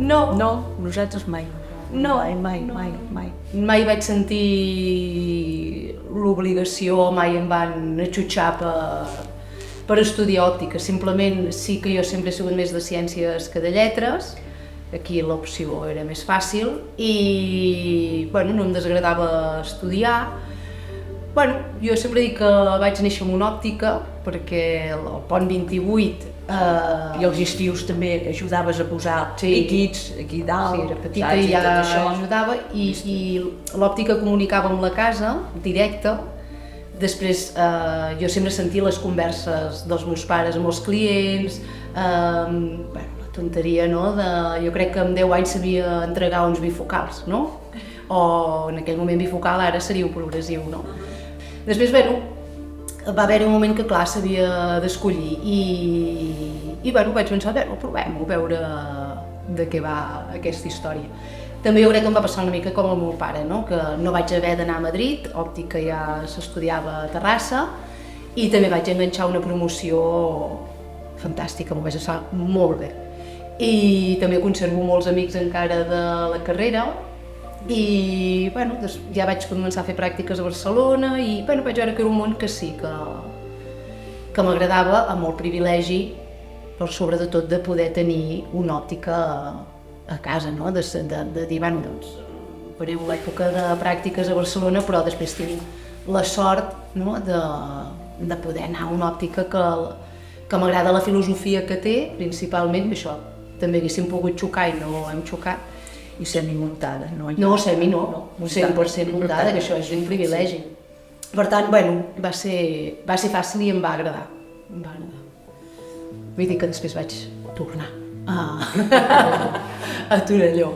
No. No, nosaltres mai. No. Mai. Mai vaig sentir l'obligació, mai em van atxutxar per estudiar òptica. Simplement sí que jo sempre he sigut més de ciències que de lletres, aquí l'opció era més fàcil i bueno, no em desagradava estudiar. Bueno, jo sempre dic que vaig néixer amb una òptica perquè el pont 28 I els estius també ajudaves a posar líquids aquí dalt. Sí, era petita i ja ajudava i l'òptica comunicava amb la casa, directe. Després jo sempre sentia les converses dels meus pares amb els clients, la tonteria, no? Jo crec que amb 10 anys sabia entregar uns bifocals, no? O en aquell moment bifocal ara seria un progressiu, no? Després, bueno, va haver-hi un moment que, clar, s'havia d'escollir i bueno, vaig pensar, provem-ho, a veure de què va aquesta història. També jo crec que em va passar una mica com el meu pare, no? Que no vaig haver d'anar a Madrid, òptica ja s'estudiava a Terrassa, i també vaig enganxar una promoció fantàstica, m'ho vaig passar molt bé. I també conservo molts amics encara de la carrera, i bueno, ja vaig començar a fer pràctiques a Barcelona i bueno, vaig veure que era un món que sí, que m'agradava, amb el privilegi, però sobretot de poder tenir una òptica a casa, no? De dir, bueno, doncs, faré l'època de pràctiques a Barcelona, però després tinc la sort, no? de poder anar a una òptica que m'agrada la filosofia que té, principalment, que això també haguéssim pogut xocar i no hem xocat. I semi-muntada, no? No, semi no, 100% muntada, que això és un privilegi. Per tant, bueno, va ser fàcil i em va agradar. Vull dir que després vaig tornar a Torelló.